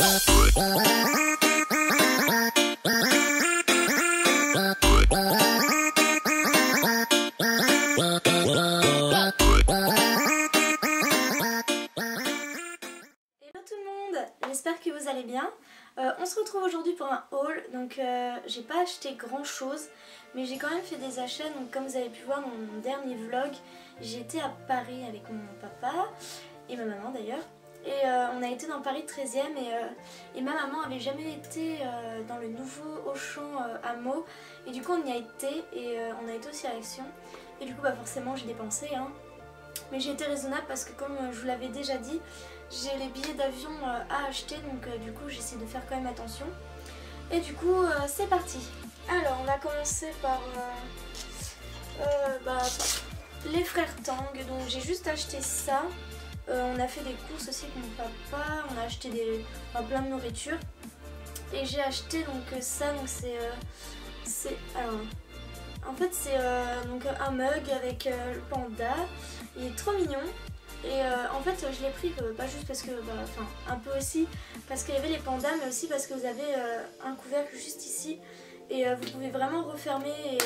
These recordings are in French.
tout le monde, j'espère que vous allez bien. On se retrouve aujourd'hui pour un haul. Donc j'ai pas acheté grand chose, mais j'ai quand même fait des achats. Donc comme vous avez pu voir dans mon dernier vlog, j'étais à Paris avec mon papa et ma maman d'ailleurs. Et on a été dans Paris 13e et ma maman avait jamais été dans le nouveau Auchan à Meaux. Et du coup on y a été et on a été aussi à Action. Et du coup bah forcément j'ai dépensé hein. Mais j'ai été raisonnable parce que comme je vous l'avais déjà dit, j'ai les billets d'avion à acheter. Donc du coup j'essaie de faire quand même attention. Et du coup c'est parti. Alors on va commencer par les frères Tang. Donc j'ai juste acheté ça. On a fait des courses aussi avec mon papa, on a acheté plein de nourriture. Et j'ai acheté donc ça, donc en fait c'est donc un mug avec le panda. Il est trop mignon. Et en fait je l'ai pris pas juste parce que, un peu aussi parce qu'il y avait les pandas, mais aussi parce que vous avez un couvercle juste ici. Et vous pouvez vraiment refermer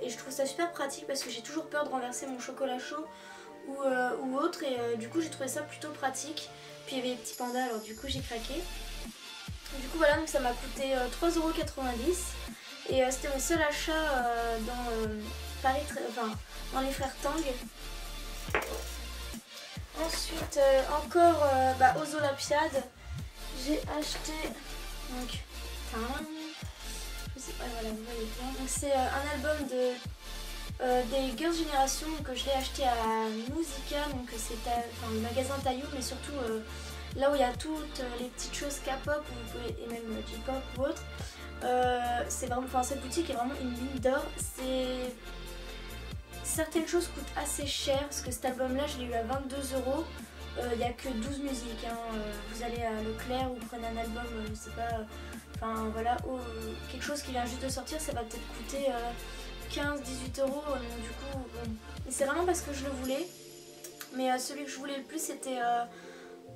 et je trouve ça super pratique parce que j'ai toujours peur de renverser mon chocolat chaud ou autre, et du coup j'ai trouvé ça plutôt pratique. Puis il y avait les petits pandas, alors du coup j'ai craqué. Du coup voilà, donc ça m'a coûté 3,90 € et c'était mon seul achat dans Paris, dans les frères Tang. Ensuite encore aux Olympiades j'ai acheté donc je sais pas, voilà vous voyez bien, donc c'est un album des Girls' Generation que je l'ai acheté à Musica, donc c'est le magasin Taillou, mais surtout là où il y a toutes les petites choses K-pop et même J-pop ou autre. C'est vraiment, cette boutique est vraiment une mine d'or. Certaines choses coûtent assez cher parce que cet album là je l'ai eu à 22 €. Il n'y a que 12 musiques hein. Vous allez à Leclerc ou vous prenez un album, je sais pas, quelque chose qui vient juste de sortir, ça va peut-être coûter 15-18 €, donc du coup bon. Et c'est vraiment parce que je le voulais. Mais celui que je voulais le plus c'était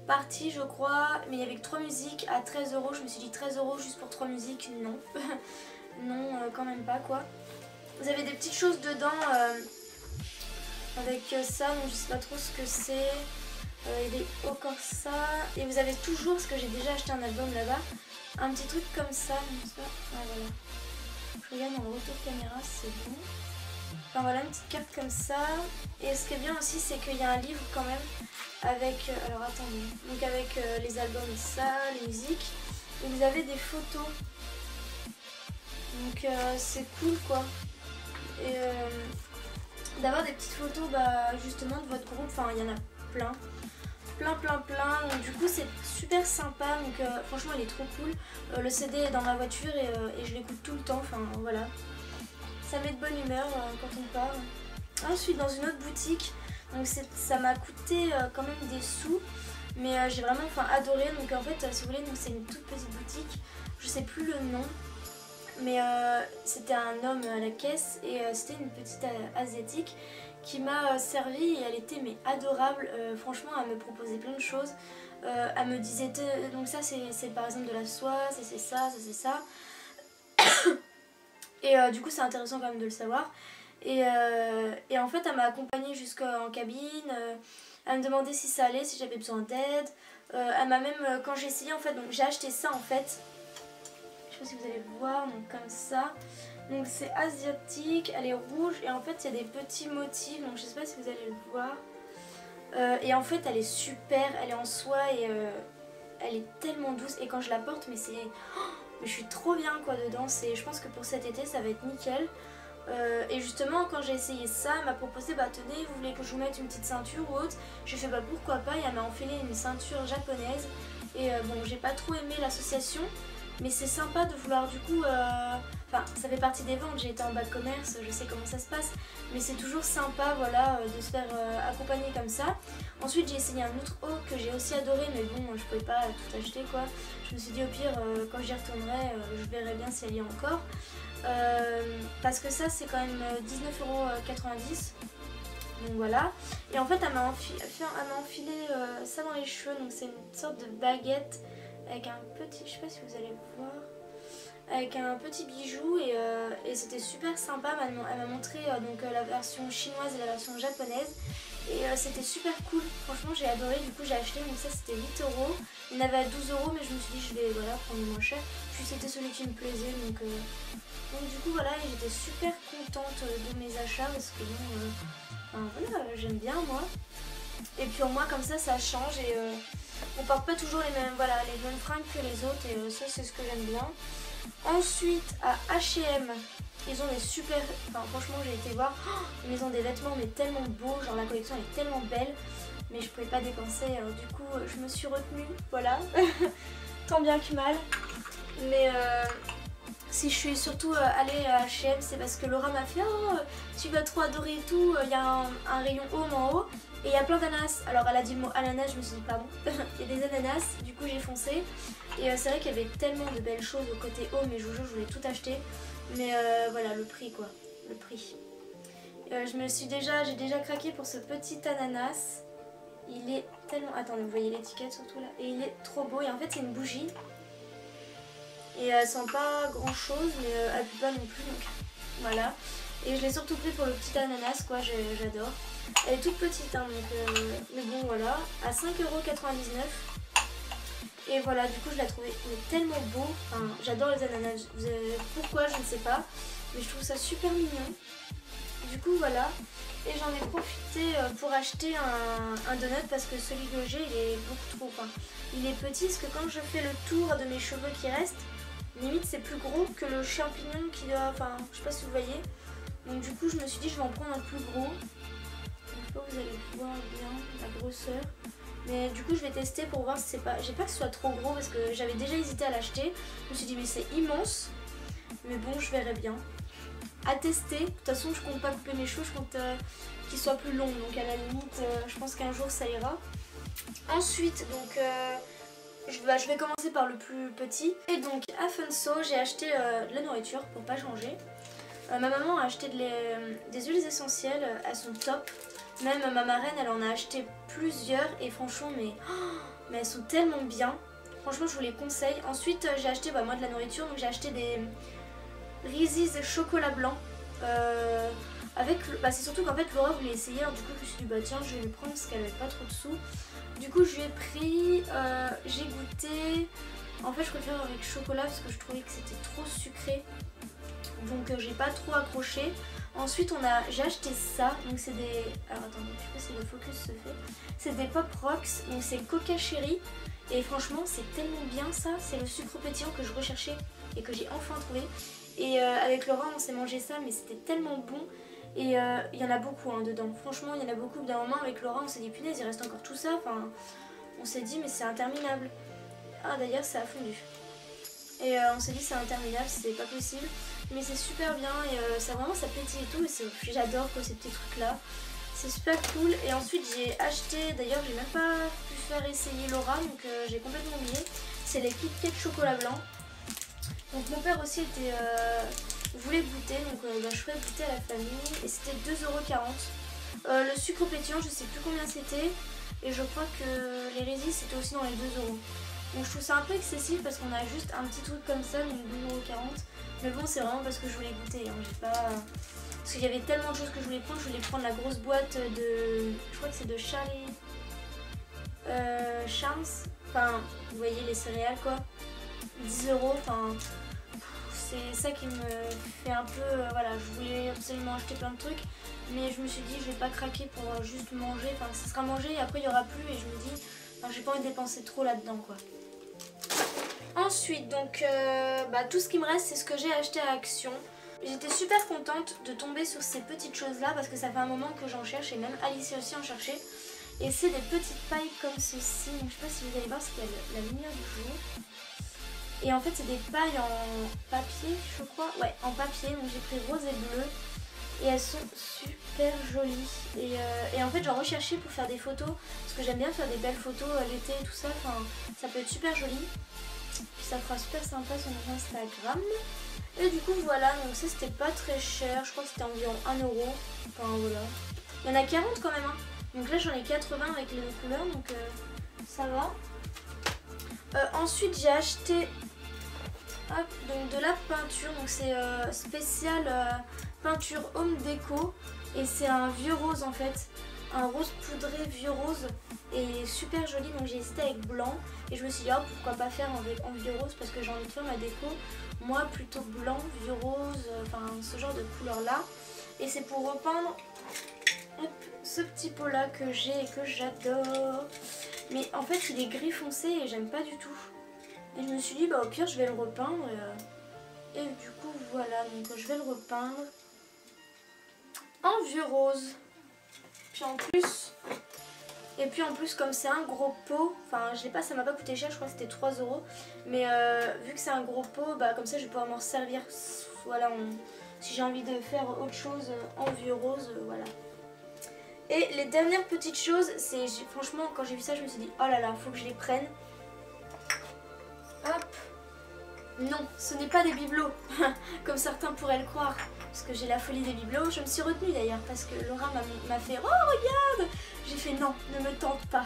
Party je crois. Mais il y avait que 3 musiques à 13 €. Je me suis dit 13 € juste pour 3 musiques, non. Non quand même pas quoi. Vous avez des petites choses dedans avec ça, donc je sais pas trop ce que c'est. Il est encore ça. Et vous avez toujours, parce que j'ai déjà acheté un album là-bas, un petit truc comme ça. Voilà. Je regarde dans le retour caméra, c'est bon. Enfin voilà, une petite carte comme ça. Et ce qui est bien aussi, c'est qu'il y a un livre quand même avec, alors attendez, donc avec les albums, ça, les musiques. Et vous avez des photos. Donc c'est cool quoi. Et d'avoir des petites photos justement de votre groupe, enfin il y en a plein. Donc du coup c'est super sympa, donc franchement il est trop cool. Le CD est dans ma voiture et je l'écoute tout le temps, enfin voilà. Ça met de bonne humeur quand on parle. Ensuite dans une autre boutique, donc ça m'a coûté quand même des sous, mais j'ai vraiment adoré. Donc en fait si vous voulez, c'est une toute petite boutique, je sais plus le nom. Mais c'était un homme à la caisse et c'était une petite asiatique qui m'a servi et elle était adorable. Franchement elle me proposait plein de choses. Elle me disait donc ça c'est par exemple de la soie, ça c'est ça, ça c'est ça. Et du coup c'est intéressant quand même de le savoir. Et en fait elle m'a accompagnée jusqu'en cabine. Elle me demandait si ça allait, si j'avais besoin d'aide. Elle m'a même, quand j'ai essayé en fait, donc j'ai acheté ça en fait. Je sais pas si vous allez le voir, donc comme ça. Donc c'est asiatique, elle est rouge et en fait il y a des petits motifs, donc je sais pas si vous allez le voir. Et en fait elle est super, elle est en soie et elle est tellement douce. Et quand je la porte, mais je suis trop bien quoi dedans. Je pense que pour cet été ça va être nickel. Et justement quand j'ai essayé ça, elle m'a proposé tenez, vous voulez que je vous mette une petite ceinture ou autre. J'ai fait pourquoi pas, et elle m'a enfilé une ceinture japonaise. Et bon j'ai pas trop aimé l'association. Mais c'est sympa de vouloir du coup, ça fait partie des ventes, j'ai été en bas de commerce, je sais comment ça se passe. Mais c'est toujours sympa voilà, de se faire accompagner comme ça. Ensuite j'ai essayé un autre haut que j'ai aussi adoré, mais bon je pouvais pas tout acheter quoi. Je me suis dit au pire quand j'y retournerai, je verrai bien si elle y est encore. Parce que ça c'est quand même 19,90 €. Donc voilà. Et en fait elle m'a enfilé ça dans les cheveux, donc c'est une sorte de baguette. avec un petit, je sais pas si vous allez voir, avec un petit bijou et c'était super sympa. Elle m'a montré donc la version chinoise et la version japonaise et c'était super cool. Franchement j'ai adoré, du coup j'ai acheté, donc ça c'était 8 euros. Il y en avait à 12 euros mais je me suis dit je vais voilà, prendre le moins cher. Puis c'était celui qui me plaisait donc du coup voilà, et j'étais super contente de mes achats parce que bon, enfin, voilà, j'aime bien moi. Et puis au moins comme ça change et on porte pas toujours les mêmes, voilà, les mêmes fringues que les autres et ça c'est ce que j'aime bien. Ensuite à H&M, ils ont des super, enfin franchement j'ai été voir, ils ont des vêtements mais tellement beaux, genre la collection est tellement belle, mais je pouvais pas dépenser, alors du coup je me suis retenue, voilà, tant bien que mal. Mais si je suis surtout allée à H&M, c'est parce que Laura m'a fait oh, tu vas trop adorer et tout, il y a un rayon home en haut et il y a plein d'ananas. Alors elle a dit le mot ananas, je me suis dit pardon, il y a des ananas, du coup j'ai foncé. Et c'est vrai qu'il y avait tellement de belles choses au côté home et je vous jure je voulais tout acheter. Mais voilà le prix quoi, le prix. J'ai déjà craqué pour ce petit ananas. Il est tellement, attendez vous voyez l'étiquette surtout là, et il est trop beau et en fait c'est une bougie. Et elle sent pas grand chose mais elle pue pas non plus donc voilà. Et je l'ai surtout pris pour le petit ananas quoi, j'adore. Elle est toute petite hein, donc mais bon voilà, à 5,99 €. Et voilà, du coup je la trouvais tellement beau, enfin, j'adore les ananas, pourquoi je ne sais pas, mais je trouve ça super mignon. Du coup voilà, et j'en ai profité pour acheter un donut parce que celui que j'ai il est beaucoup trop, enfin, il est petit parce que quand je fais le tour de mes cheveux qui restent, limite c'est plus gros que le champignon qui doit, enfin je sais pas si vous voyez. Donc du coup je me suis dit je vais en prendre un plus gros. Je sais pas si vous allez voir bien la grosseur. Mais du coup je vais tester pour voir si c'est pas... J'ai pas que ce soit trop gros parce que j'avais déjà hésité à l'acheter. Je me suis dit mais c'est immense. Mais bon je verrai bien. À tester. De toute façon je compte pas couper mes cheveux, je compte qu'ils soient plus longs. Donc à la limite je pense qu'un jour ça ira. Ensuite donc... je vais commencer par le plus petit. Et donc à Funso, j'ai acheté de la nourriture pour pas changer. Ma maman a acheté des huiles essentielles, elles sont top. Même ma marraine, elle en a acheté plusieurs et franchement, mais elles sont tellement bien. Franchement, je vous les conseille. Ensuite, j'ai acheté moi de la nourriture, donc j'ai acheté des Reese's chocolat blanc. C'est surtout qu'en fait Laura voulait essayer, alors du coup je me suis dit bah tiens je vais lui prendre parce qu'elle avait pas trop de sous. Du coup je lui ai pris, j'ai goûté, en fait je préfère avec chocolat parce que je trouvais que c'était trop sucré. Donc j'ai pas trop accroché. Ensuite j'ai acheté ça, donc c'est des... Alors attendez, je sais pas si le focus se fait. C'est des Pop Rocks, donc c'est Coca Cherry. Et franchement c'est tellement bien ça, c'est le sucre pétillant que je recherchais et que j'ai enfin trouvé. Et avec Laura on s'est mangé ça mais c'était tellement bon. Et il y en a beaucoup hein, dedans, franchement il y en a beaucoup. D'un moment avec Laura on s'est dit punaise il reste encore tout ça. Enfin on s'est dit mais c'est interminable. Ah d'ailleurs ça a fondu. Et on s'est dit c'est interminable, c'est pas possible. Mais c'est super bien et ça vraiment ça pétille et tout. Et j'adore ces petits trucs là. C'est super cool. Et ensuite j'ai acheté, d'ailleurs j'ai même pas pu faire essayer Laura donc j'ai complètement oublié. C'est les Kit Kat chocolat blanc. Donc mon père aussi voulait goûter, donc je ferai goûter à la famille. Et c'était 2,40 €. Le sucre pétillant je sais plus combien c'était. Et je crois que les Reese's c'était aussi dans les 2 €. Donc je trouve ça un peu excessif parce qu'on a juste un petit truc comme ça, donc 2,40 €. Mais bon c'est vraiment parce que je voulais goûter, hein. J'ai pas... Parce qu'il y avait tellement de choses que je voulais prendre. Je voulais prendre la grosse boîte de... Je crois que c'est de Charlie... Charms. Enfin, vous voyez les céréales quoi. 10 €, enfin... C'est ça qui me fait un peu... voilà, je voulais absolument acheter plein de trucs. Mais je me suis dit je vais pas craquer pour juste manger. Enfin, ça sera mangé et après il y aura plus. Et je me dis, j'ai pas envie de dépenser trop là-dedans quoi. Ensuite, donc, tout ce qui me reste, c'est ce que j'ai acheté à Action. J'étais super contente de tomber sur ces petites choses-là parce que ça fait un moment que j'en cherche et même Alice aussi en cherchait. Et c'est des petites pailles comme ceci. Donc, je sais pas si vous allez voir, c'est qu'il y a la lumière du jour. Et en fait, c'est des pailles en papier, je crois. Ouais, en papier. Donc, j'ai pris rose et bleu. Et elles sont super jolies. Et en fait, j'en recherchais pour faire des photos. Parce que j'aime bien faire des belles photos l'été et tout ça. Enfin, ça peut être super joli. Puis ça fera super sympa sur mon Instagram. Et du coup voilà, donc ça c'était pas très cher, je crois que c'était environ 1 €. Enfin voilà. Il y en a 40 quand même hein. Donc là j'en ai 80 avec les deux couleurs, donc ça va. Ensuite j'ai acheté donc de la peinture, donc c'est spécial peinture Home Déco et c'est un vieux rose en fait, un rose poudré vieux rose et super joli, donc j'ai hésité avec blanc et je me suis dit oh, pourquoi pas faire en vieux rose parce que j'ai envie de faire ma déco moi plutôt blanc, vieux rose, enfin ce genre de couleur là et c'est pour repeindre ce petit pot là que j'ai et que j'adore, mais en fait il est gris foncé et j'aime pas du tout. Et je me suis dit, bah au pire, je vais le repeindre. Et du coup, voilà, donc je vais le repeindre en vieux rose. Puis en plus, comme c'est un gros pot, enfin, je sais pas, ça m'a pas coûté cher, je crois que c'était 3 €. Mais vu que c'est un gros pot, bah comme ça, je vais pouvoir m'en servir. Voilà, si j'ai envie de faire autre chose en vieux rose, voilà. Et les dernières petites choses, c'est franchement, quand j'ai vu ça, je me suis dit, oh là là, faut que je les prenne. Hop. Non, ce n'est pas des bibelots, comme certains pourraient le croire, parce que j'ai la folie des bibelots. Je me suis retenue d'ailleurs, parce que Laura m'a fait « Oh, regarde !» J'ai fait « Non, ne me tente pas !»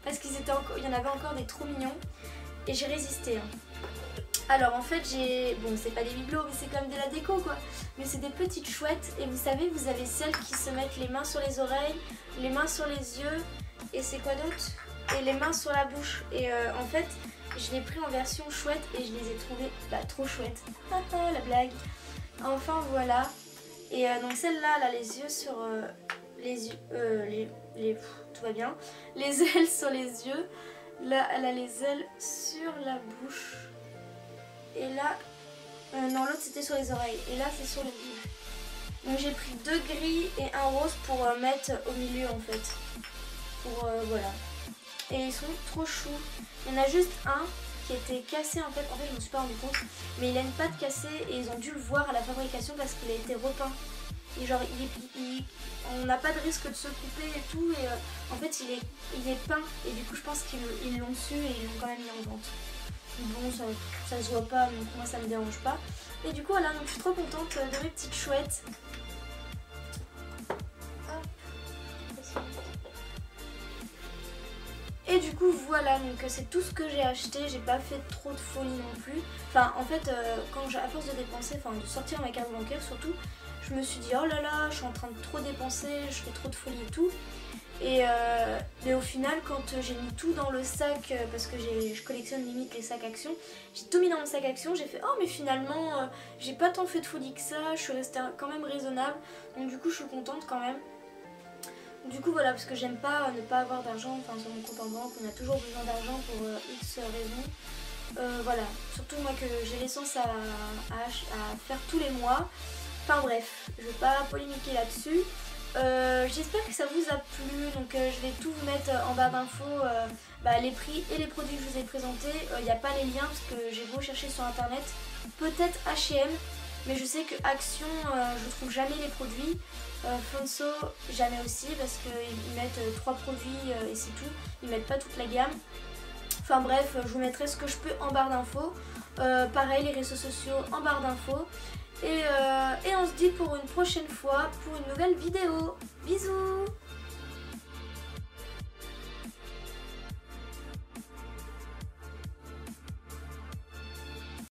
Parce qu'il y en avait encore des trop mignons, et j'ai résisté. Alors en fait, bon, c'est pas des bibelots, mais c'est quand même de la déco, quoi. Mais c'est des petites chouettes, et vous savez, vous avez celles qui se mettent les mains sur les oreilles, les mains sur les yeux, et c'est quoi d'autre? Et les mains sur la bouche. Et en fait... je l'ai pris en version chouette et je les ai trouvées trop chouettes. La blague. Enfin voilà. Et donc celle-là, elle a les yeux sur les yeux. Tout va bien. Les ailes sur les yeux. Là, elle a les ailes sur la bouche. Et là, non, l'autre c'était sur les oreilles. Et là, c'est sur les bouches. Donc j'ai pris 2 gris et un rose pour mettre au milieu en fait. Pour voilà. Et ils sont trop choux. Il y en a juste un qui était cassé en fait je me suis pas rendu compte. Mais il a une patte cassée et ils ont dû le voir à la fabrication parce qu'il a été repeint. Et genre on n'a pas de risque de se couper et tout. Et en fait il est peint. Et du coup je pense qu'ils l'ont su et ils l'ont quand même mis en vente. Bon ça se voit pas donc moi ça me dérange pas. Et du coup voilà, donc je suis trop contente de mes petites chouettes. Et du coup voilà, donc c'est tout ce que j'ai acheté, j'ai pas fait trop de folie non plus. Enfin en fait à force de dépenser, enfin de sortir ma carte bancaire surtout, je me suis dit oh là là, je suis en train de trop dépenser, je fais trop de folie et tout. Et au final quand j'ai mis tout dans le sac, parce que je collectionne limite les sacs Action, j'ai tout mis dans mon sac Action, j'ai fait oh mais finalement j'ai pas tant fait de folie que ça, je suis restée quand même raisonnable. Donc du coup je suis contente quand même. Du coup voilà, parce que j'aime pas ne pas avoir d'argent sur mon compte en banque, on a toujours besoin d'argent pour X raisons. Voilà, surtout moi que j'ai l'essence à faire tous les mois. Enfin bref, je vais pas polémiquer là-dessus. J'espère que ça vous a plu, donc je vais tout vous mettre en barre d'infos, les prix et les produits que je vous ai présentés. Il n'y a pas les liens parce que j'ai beau chercher sur internet, peut-être H&M. Mais je sais que Action, je trouve jamais les produits. Fonso, jamais aussi parce qu'ils mettent 3 produits et c'est tout. Ils mettent pas toute la gamme. Enfin bref, je vous mettrai ce que je peux en barre d'infos. Pareil, les réseaux sociaux en barre d'infos. Et on se dit pour une prochaine fois pour une nouvelle vidéo. Bisous!